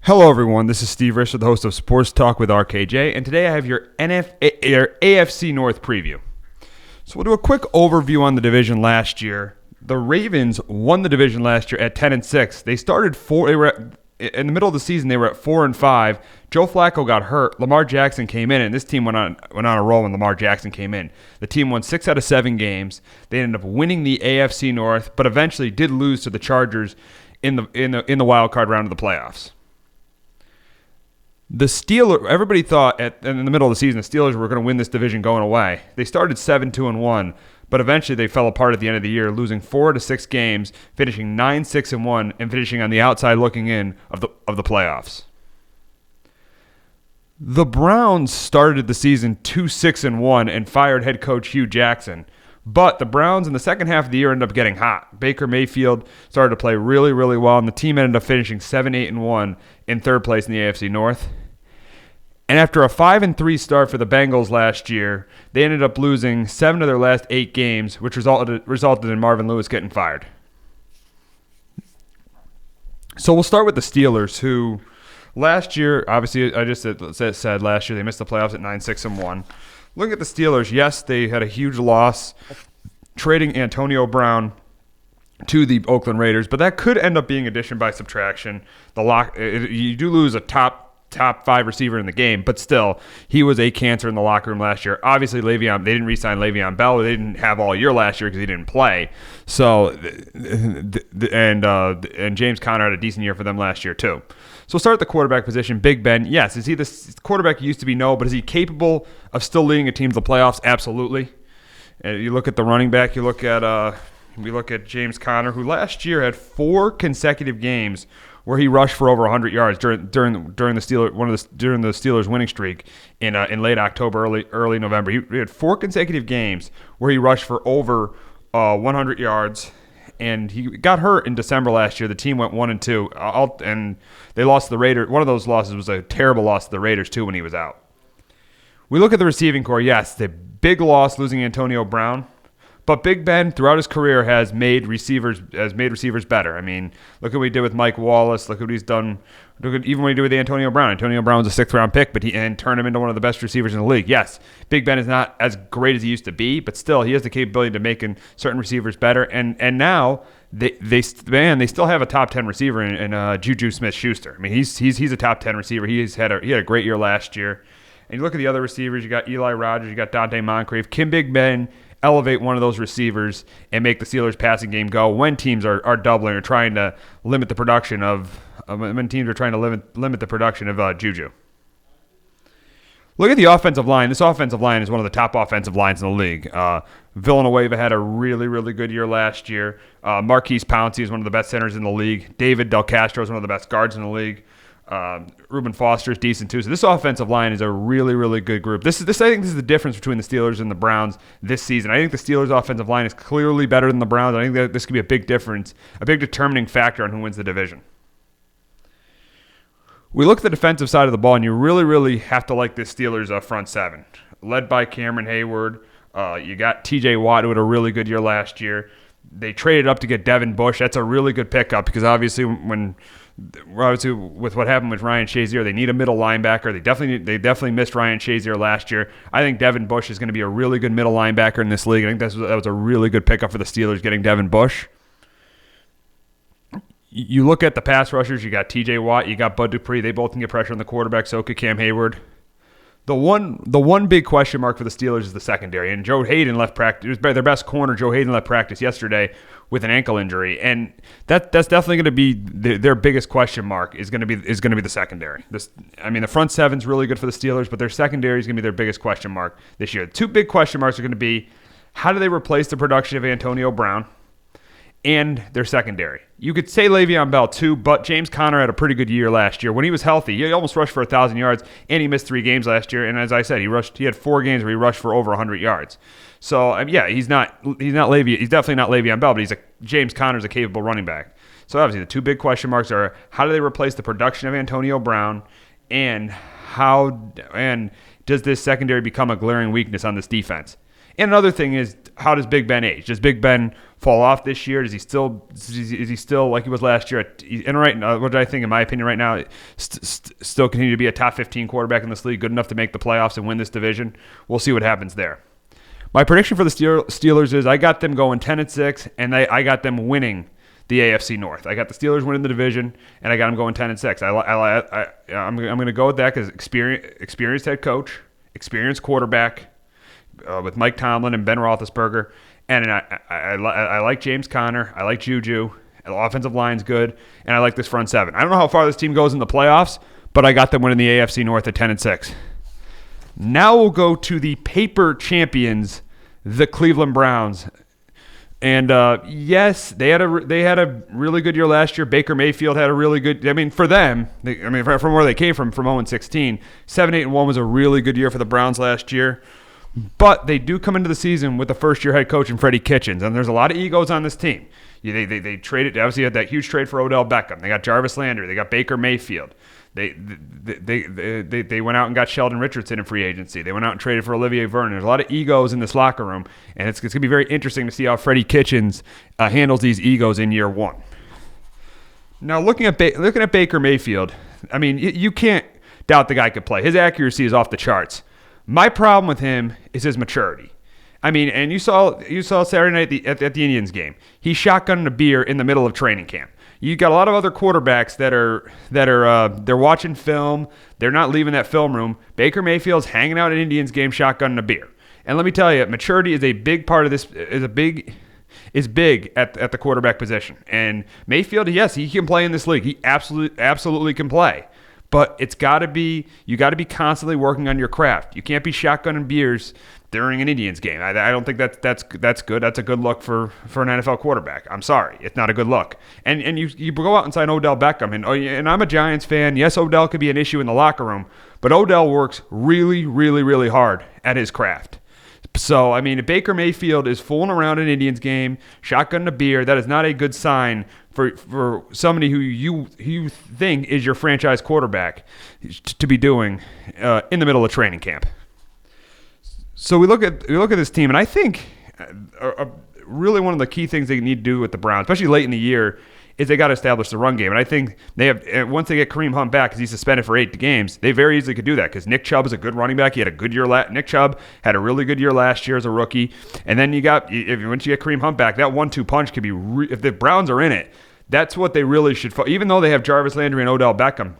Hello, everyone. This is Steve Risher, the host of Sports Talk with RKJ, and today I have your AFC North preview. So we'll do a quick overview on the division last year. The Ravens won the division last year at 10-6. They started in the middle of the season. They were at 4-5. Joe Flacco got hurt. Lamar Jackson came in, and this team went on a roll when Lamar Jackson came in. The team won 6 out of 7 games. They ended up winning the AFC North, but eventually did lose to the Chargers in the wild card round of the playoffs. The Steelers, everybody thought in the middle of the season, the Steelers were going to win this division going away. They started 7-2-1, but eventually they fell apart at the end of the year, losing 4 out of 6 games, finishing 9-6-1, and finishing on the outside looking in of the playoffs. The Browns started the season 2-6-1 and fired head coach Hugh Jackson. But the Browns in the second half of the year ended up getting hot. Baker Mayfield started to play really, really well, and the team ended up finishing 7-8-1 in third place in the AFC North. And after a 5-3 start for the Bengals last year, they ended up losing 7 of their last 8 games, which resulted in Marvin Lewis getting fired. So we'll start with the Steelers, who last year, obviously, I just said last year they missed the playoffs at 9-6-1. Looking at the Steelers, yes, they had a huge loss trading Antonio Brown to the Oakland Raiders, but that could end up being addition by subtraction. You do lose a top 5 receiver in the game, but still, he was a cancer in the locker room last year. Obviously, they didn't re-sign Le'Veon Bell. They didn't have all year last year because he didn't play. So, and James Conner had a decent year for them last year too. So we'll start at the quarterback position. Big Ben, yes. Is he the quarterback he used to be? No. But is he capable of still leading a team to the playoffs? Absolutely. And you look at the running back. We look at James Conner, who last year had 4 consecutive games where he rushed for over 100 yards during the Steelers winning streak in late October, early November. He had 4 consecutive games where he rushed for over 100 yards. And he got hurt in December last year. The team went 1-2, and they lost to the Raiders. One of those losses was a terrible loss to the Raiders too when he was out. We look at the receiving corps. Yes, the big loss losing Antonio Brown, but Big Ben throughout his career has made receivers better. I mean, look at what he did with Mike Wallace. Look at what he's done. Look at even what he did with Antonio Brown. Antonio Brown was a 6th round pick, but he turned him into one of the best receivers in the league. Yes, Big Ben is not as great as he used to be, but still he has the capability of making certain receivers better. And now they still have a top 10 receiver in Juju Smith-Schuster. I mean, he's a top 10 receiver. He had a great year last year. And you look at the other receivers. You got Eli Rogers. You got Dante Moncrief. Can Big Ben elevate one of those receivers and make the Steelers' passing game go when teams are doubling or trying to limit the production of Juju? Look at the offensive line. This offensive line is one of the top offensive lines in the league. Villanueva had a really, really good year last year. Marquise Pouncey is one of the best centers in the league. David Del Castro is one of the best guards in the league. Reuben Foster is decent too. So this offensive line is a really, really good group. I think this is the difference between the Steelers and the Browns this season. I think the Steelers' offensive line is clearly better than the Browns. I think that this could be a big difference, a big determining factor on who wins the division. We look at the defensive side of the ball, and you really, really have to like this Steelers front 7, led by Cameron Hayward. You got T.J. Watt, who had a really good year last year. They traded up to get Devin Bush. That's a really good pickup because obviously with what happened with Ryan Shazier, they need a middle linebacker. They definitely missed Ryan Shazier last year. I think Devin Bush is going to be a really good middle linebacker in this league. I think that was a really good pickup for the Steelers, getting Devin Bush. You look at the pass rushers. You got T.J. Watt. You got Bud Dupree. They both can get pressure on the quarterback. So could Cam Hayward. The one big question mark for the Steelers is the secondary, and Joe Hayden left practice. It was their best corner. Joe Hayden left practice yesterday with an ankle injury, and that's definitely going to be their biggest question mark. Is going to be the secondary. The front 7's really good for the Steelers, but their secondary is going to be their biggest question mark this year. The 2 big question marks are going to be how do they replace the production of Antonio Brown and their secondary. You could say Le'Veon Bell too, but James Conner had a pretty good year last year. When he was healthy, he almost rushed for 1,000 yards, and he missed 3 games last year. And as I said, he had 4 games where he rushed for over 100 yards. So he's definitely not Le'Veon Bell, but James Conner's a capable running back. So obviously the 2 big question marks are how do they replace the production of Antonio Brown, and does this secondary become a glaring weakness on this defense? And another thing is, how does Big Ben age? Does Big Ben fall off this year? Is he still like he was last year? And right now, what I think, in my opinion, right now, still continue to be a top 15 quarterback in this league, good enough to make the playoffs and win this division. We'll see what happens there. My prediction for the Steelers is I got them going 10-6, and I got them winning the AFC North. I got the Steelers winning the division, and I got them going 10-6. I'm going to go with that because experienced head coach, experienced quarterback with Mike Tomlin and Ben Roethlisberger, and I like James Conner. I like Juju. The offensive line's good, and I like this front seven. I don't know how far this team goes in the playoffs, but I got them winning the AFC North at 10-6. Now we'll go to the paper champions, the Cleveland Browns. And yes, they had a really good year last year. Baker Mayfield had a really good. I mean, for them, from where they came from 0-16, 7-8-1 was a really good year for the Browns last year. But they do come into the season with the first-year head coach in Freddie Kitchens, and there's a lot of egos on this team. They traded. Obviously, had that huge trade for Odell Beckham. They got Jarvis Landry. They got Baker Mayfield. They went out and got Sheldon Richardson in free agency. They went out and traded for Olivier Vernon. There's a lot of egos in this locker room, and it's going to be very interesting to see how Freddie Kitchens handles these egos in year one. Now, looking at Baker Mayfield, I mean, you can't doubt the guy could play. His accuracy is off the charts. My problem with him is his maturity. I mean, and you saw Saturday night at the Indians game. He shotgunned a beer in the middle of training camp. You got a lot of other quarterbacks that are they're watching film. They're not leaving that film room. Baker Mayfield's hanging out at Indians game, shotgunning a beer. And let me tell you, maturity is a big part of this. Is big at the quarterback position. And Mayfield, yes, he can play in this league. He absolutely can play. But you got to be constantly working on your craft. You can't be shotgunning beers during an Indians game. I don't think that's good. That's a good look for an NFL quarterback. I'm sorry, it's not a good look. And you go out and sign Odell Beckham, and I'm a Giants fan. Yes, Odell could be an issue in the locker room, but Odell works really, really, really hard at his craft. So, I mean, if Baker Mayfield is fooling around an Indians game, shotgunning a beer, that is not a good sign for somebody who you think is your franchise quarterback to be doing in the middle of training camp. So we look at this team, and I think really one of the key things they need to do with the Browns, especially late in the year, is they got to establish the run game. And I think they have, once they get Kareem Hunt back, because he's suspended for 8 games, they very easily could do that, because Nick Chubb is a good running back. He had a good year. Nick Chubb had a really good year last year as a rookie. And then once you get Kareem Hunt back, that 1-2 punch could be if the Browns are in it, that's what they really should even though they have Jarvis Landry and Odell Beckham.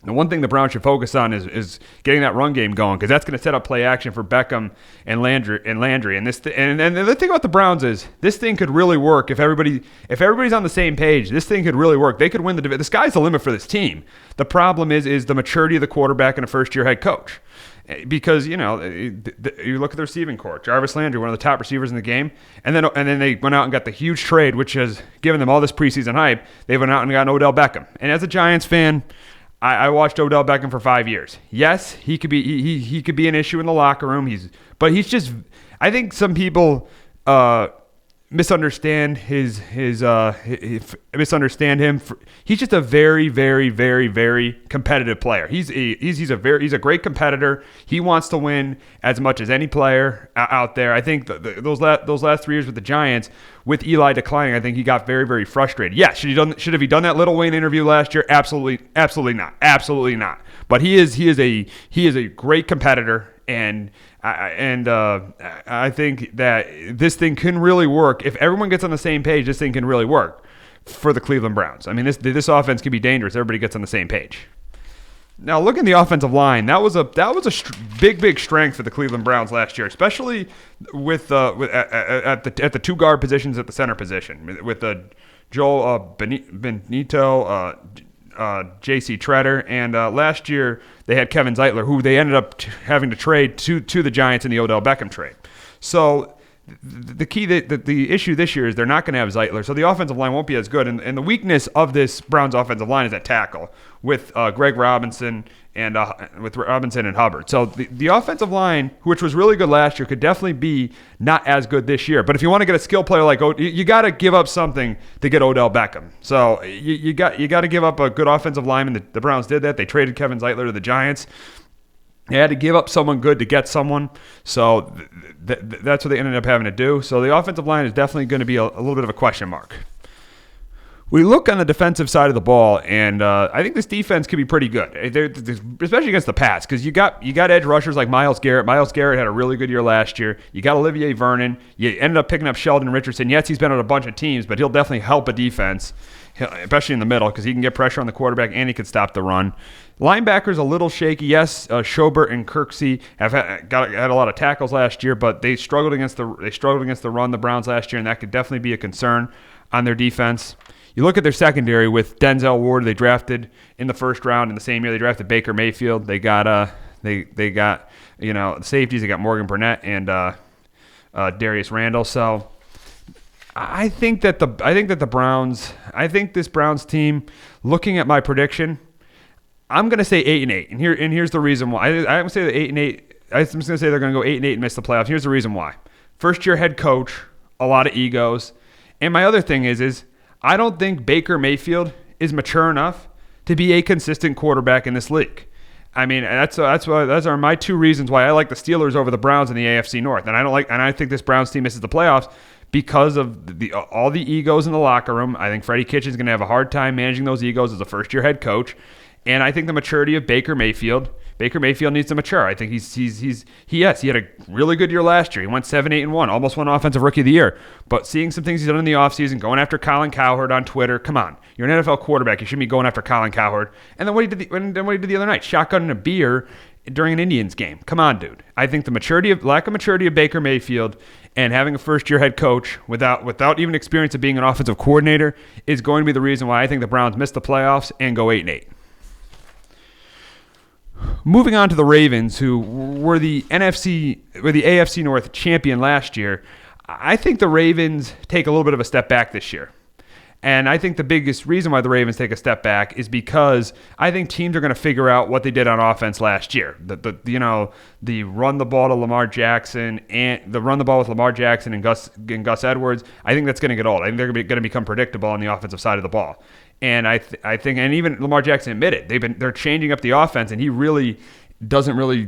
The one thing the Browns should focus on is getting that run game going, because that's going to set up play action for Beckham and Landry. And the thing about the Browns is this thing could really work if everybody's on the same page. This thing could really work. They could win the sky's the limit for this team. The problem is the maturity of the quarterback and a first-year head coach. Because you look at the receiving corps. Jarvis Landry, one of the top receivers in the game, and then they went out and got the huge trade, which has given them all this preseason hype. They went out and got Odell Beckham. And as a Giants fan, I watched Odell Beckham for 5 years. Yes, he could be he could be an issue in the locker room. But he's just. I think some people misunderstand misunderstand him. He's just a very, very, very, very competitive player. He's a great competitor. He wants to win as much as any player out there. I think those last 3 years with the Giants, with Eli declining, I think he got very, very frustrated. Yeah, should have he done that Lil Wayne interview last year? Absolutely not. But he is a great competitor, and I think that this thing can really work. If everyone gets on the same page, this thing can really work for the Cleveland Browns. I mean, this offense can be dangerous. Everybody gets on the same page. Now, look at the offensive line. That was a big strength for the Cleveland Browns last year, especially at the 2 guard positions at the center position with Joel Benito, J.C. Treader, and last year they had Kevin Zeitler, who they ended up having to trade to the Giants in the Odell Beckham trade. So the issue this year is they're not going to have Zeitler, so the offensive line won't be as good. And the weakness of this Browns offensive line is at tackle with Greg Robinson and Hubbard. So the offensive line, which was really good last year, could definitely be not as good this year. But if you want to get a skill player like you got to give up something to get Odell Beckham. So you got to give up a good offensive lineman. The Browns did that. They traded Kevin Zeitler to the Giants. They had to give up someone good to get someone, so that's what they ended up having to do. So the offensive line is definitely going to be a little bit of a question mark. We look on the defensive side of the ball, and I think this defense could be pretty good, especially against the pass, because you got edge rushers like Myles Garrett. Myles Garrett had a really good year last year. You got Olivier Vernon. You ended up picking up Sheldon Richardson. Yes, he's been on a bunch of teams, but he'll definitely help a defense, especially in the middle, because he can get pressure on the quarterback and he can stop the run. Linebackers a little shaky. Yes, Schobert and Kirksey have had a lot of tackles last year, but they struggled against the run, the Browns, last year, and that could definitely be a concern on their defense. You look at their secondary with Denzel Ward, they drafted in the first round. In the same year, they drafted Baker Mayfield. They got the safeties. They got Morgan Burnett and Darius Randall. So I think that this Browns team, looking at my prediction, I'm going to say 8-8, and here's the reason why. I'm going to say that 8-8. I'm just going to say they're going to go 8-8 and miss the playoffs. Here's the reason why. First year head coach, a lot of egos, and my other thing is I don't think Baker Mayfield is mature enough to be a consistent quarterback in this league. I mean, those are my two reasons why I like the Steelers over the Browns in the AFC North, and I think this Browns team misses the playoffs because of all the egos in the locker room. I think Freddie Kitchens is going to have a hard time managing those egos as a first-year head coach, and I think the maturity of Baker Mayfield needs to mature. I think he had a really good year last year. He went 7-8-1, almost won Offensive Rookie of the Year. But seeing some things he's done in the offseason, going after Colin Cowherd on Twitter, come on. You're an NFL quarterback. You shouldn't be going after Colin Cowherd. And then what he did the other night, shotgunning a beer during an Indians game. Come on, dude. I think the lack of maturity of Baker Mayfield and having a first-year head coach without even experience of being an offensive coordinator is going to be the reason why I think the Browns miss the playoffs and go 8-8. Moving on to the Ravens, who were the AFC North champion last year, I think the Ravens take a little bit of a step back this year. And I think the biggest reason why the Ravens take a step back is because I think teams are going to figure out what they did on offense last year. The run the ball to Lamar Jackson and Gus Edwards. I think that's going to get old. I think they're going to become predictable on the offensive side of the ball. And I think, and even Lamar Jackson admitted they're changing up the offense, and he really doesn't really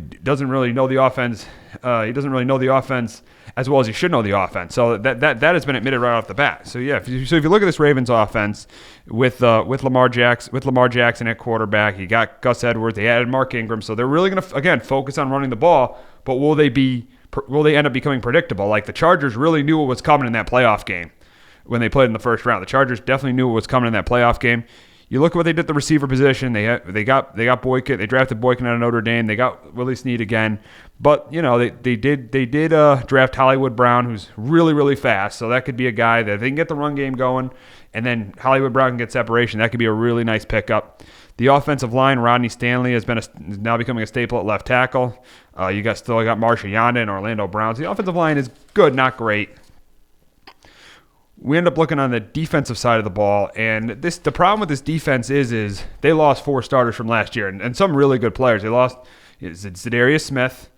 know the offense. He doesn't really know the offense as well as he should know the offense. So that has been admitted right off the bat. So yeah, if you look at this Ravens offense with Lamar Jackson at quarterback, you got Gus Edwards, they added Mark Ingram, so they're really going to again focus on running the ball. But will they end up becoming predictable? Like the Chargers really knew what was coming in that playoff game when they played in the first round. The Chargers definitely knew what was coming in that playoff game. You look at what they did at the receiver position. They got Boykin. They drafted Boykin out of Notre Dame. They got Willie Snead again. But they did draft Hollywood Brown, who's really, really fast. So that could be a guy that they can get the run game going, and then Hollywood Brown can get separation. That could be a really nice pickup. The offensive line, Rodney Stanley is now becoming a staple at left tackle. You still got Marsha Yanda and Orlando Brown. So the offensive line is good, not great. We end up looking on the defensive side of the ball, and the problem with this defense is they lost 4 starters from last year, and some really good players. They lost Zadarius Smith,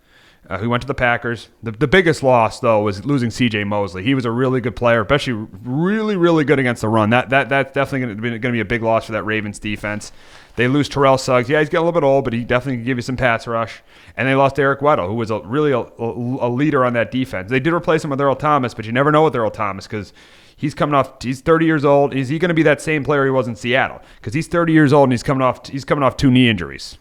who went to the Packers. The biggest loss, though, was losing C.J. Mosley. He was a really good player, especially really, really good against the run. That's definitely going to be a big loss for that Ravens defense. They lose Terrell Suggs. Yeah, he's getting a little bit old, but he definitely can give you some pass rush. And they lost Eric Weddle, who was really a leader on that defense. They did replace him with Earl Thomas, but you never know with Earl Thomas because he's 30 years old. Is he going to be that same player he was in Seattle? Because he's 30 years old and he's coming off 2 knee injuries.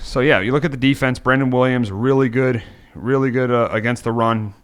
So yeah, you look at the defense. Brendan Williams, really good against the run.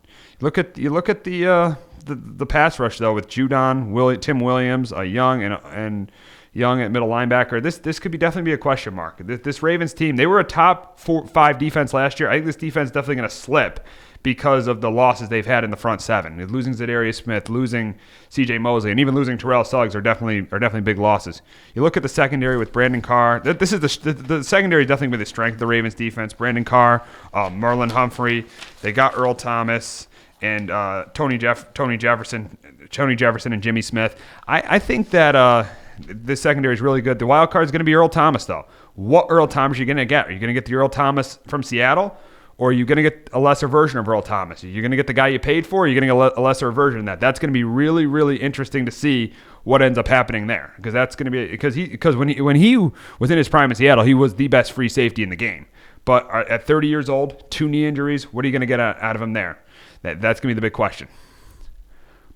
You look at the pass rush though with Judon, Tim Williams, Young and Young at middle linebacker. This could definitely be a question mark. This Ravens team, they were a top 4-5 defense last year. I think this defense is definitely going to slip because of the losses they've had in the front 7. Losing Zadarius Smith, losing C.J. Mosley, and even losing Terrell Suggs are definitely big losses. You look at the secondary with Brandon Carr. This is the secondary is definitely been the strength of the Ravens defense. Brandon Carr, Marlon Humphrey. They got Earl Thomas and Tony Jefferson and Jimmy Smith. I think that this secondary is really good. The wild card is going to be Earl Thomas, though. What Earl Thomas are you going to get? Are you going to get the Earl Thomas from Seattle? or are you going to get a lesser version of Earl Thomas? You're going to get the guy you paid for, or you're going to get a lesser version of that. That's going to be really, really interesting to see what ends up happening there, because that's going to be because when he was in his prime in Seattle, he was the best free safety in the game. But at 30 years old, 2 knee injuries, what are you going to get out of him there? That's going to be the big question.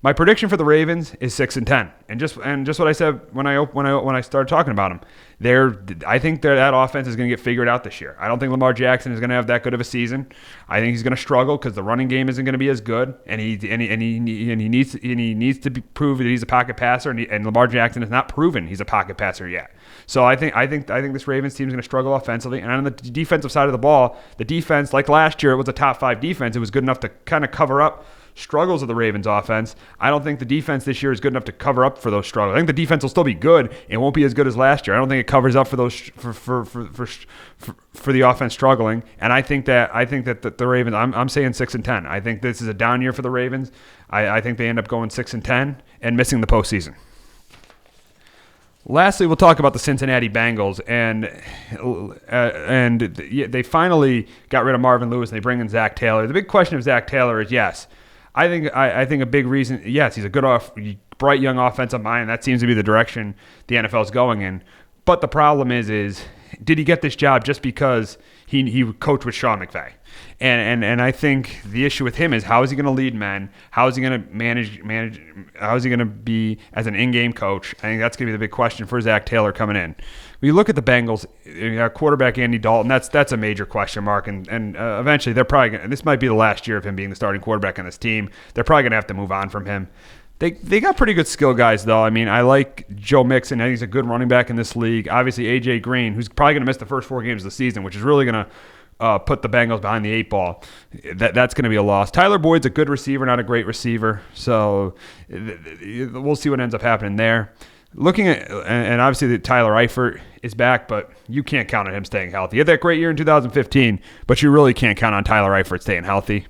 My prediction for the Ravens is 6-10, and just what I said when I started talking about them, I think that offense is going to get figured out this year. I don't think Lamar Jackson is going to have that good of a season. I think he's going to struggle because the running game isn't going to be as good, and he needs to prove that he's a pocket passer, and Lamar Jackson has not proven he's a pocket passer yet. So I think this Ravens team is going to struggle offensively, and on the defensive side of the ball, the defense, like last year, it was a top 5 defense. It was good enough to kind of cover up struggles of the Ravens offense. I don't think the defense this year is good enough to cover up for those struggles. I think the defense will still be good. It won't be as good as last year. I don't think it covers up for those for the offense struggling. And I think that the Ravens, I'm saying 6-10. I think this is a down year for the Ravens. I think they end up going 6-10 and missing the postseason. Lastly, we'll talk about the Cincinnati Bengals, and they finally got rid of Marvin Lewis and they bring in Zach Taylor. The big question of Zach Taylor is, yes, I think a big reason, yes, he's a good, bright young offensive mind, and that seems to be the direction the NFL is going in. But the problem is did he get this job just because he coached with Sean McVay? And I think the issue with him is, how is he going to lead men? How is he going to manage? How is he going to be as an in-game coach? I think that's going to be the big question for Zach Taylor coming in. When you look at the Bengals, quarterback Andy Dalton, that's a major question mark, and eventually they're probably going to, this might be the last year of him being the starting quarterback on this team. They're probably going to have to move on from him. They got pretty good skill guys, though. I mean, I like Joe Mixon. I think he's a good running back in this league. Obviously, A.J. Green, who's probably going to miss the first 4 games of the season, which is really going to put the Bengals behind the 8 ball. That's going to be a loss. Tyler Boyd's a good receiver, not a great receiver. So we'll see what ends up happening there. Looking at, and obviously Tyler Eifert is back, but you can't count on him staying healthy. He had that great year in 2015, but you really can't count on Tyler Eifert staying healthy.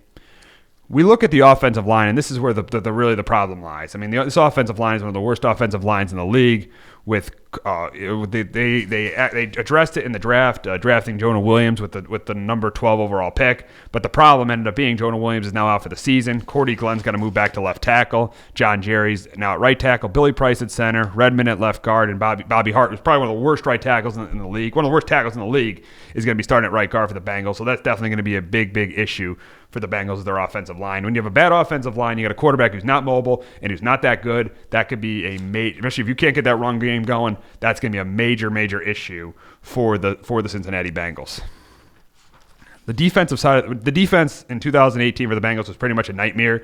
We look at the offensive line, and this is where really the problem lies. I mean, this offensive line is one of the worst offensive lines in the league. With they addressed it in the draft, drafting Jonah Williams with the number 12 overall pick. But the problem ended up being Jonah Williams is now out for the season. Cordy Glenn's got to move back to left tackle. John Jerry's now at right tackle. Billy Price at center. Redmond at left guard, and Bobby Hart, who's probably one of the worst right tackles in the league. One of the worst tackles in the league is going to be starting at right guard for the Bengals. So that's definitely going to be a big issue for the Bengals with their offensive line. When you have a bad offensive line, you got a quarterback who's not mobile and who's not that good. That could be especially if you can't get that run game going, that's going to be a major issue for the Cincinnati Bengals. The defense in 2018 for the Bengals was pretty much a nightmare,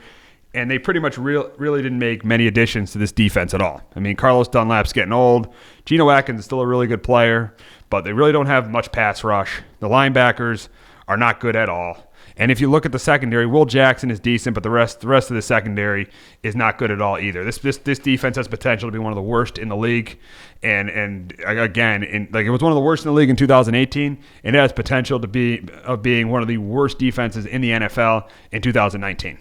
and they pretty much really didn't make many additions to this defense at all. I mean, Carlos Dunlap's getting old. Geno Atkins is still a really good player, but they really don't have much pass rush. The linebackers are not good at all. And if you look at the secondary, Will Jackson is decent, but the rest of the secondary is not good at all either. This defense has potential to be one of the worst in the league, and again, it was one of the worst in the league in 2018, and it has potential to being one of the worst defenses in the NFL in 2019.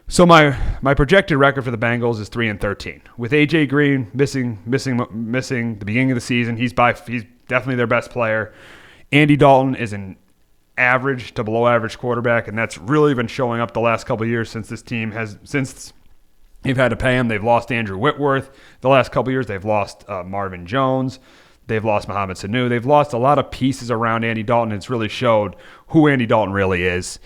So my projected record for the Bengals is 3-13. With A.J. Green missing the beginning of the season, he's definitely their best player. Andy Dalton is an average to below average quarterback, and that's really been showing up the last couple of years since they've had to pay him. They've lost Andrew Whitworth the last couple of years. They've lost Marvin Jones. They've lost Mohamed Sanu. They've lost a lot of pieces around Andy Dalton. It's really showed who Andy Dalton really is.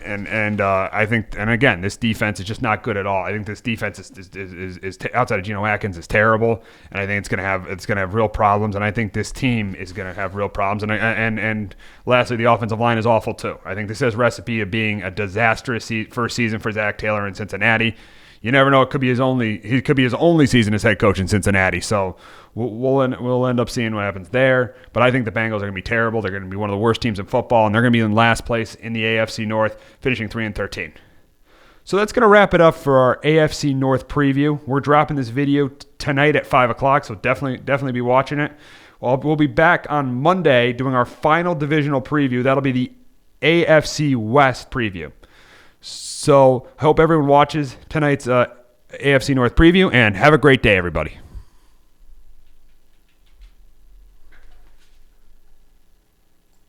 And I think, and again, this defense is just not good at all. I think this defense is outside of Geno Atkins is terrible, and I think it's going to have real problems. And I think this team is going to have real problems. And lastly, the offensive line is awful too. I think this is a recipe of being a disastrous first season for Zach Taylor in Cincinnati. You never know; it could be his only season as head coach in Cincinnati. So we'll end up seeing what happens there. But I think the Bengals are going to be terrible. They're going to be one of the worst teams in football, and they're going to be in last place in the AFC North, finishing 3-13. So that's going to wrap it up for our AFC North preview. We're dropping this video tonight at 5:00, so definitely be watching it. We'll be back on Monday doing our final divisional preview. That'll be the AFC West preview. So I hope everyone watches tonight's AFC North preview, and have a great day, everybody.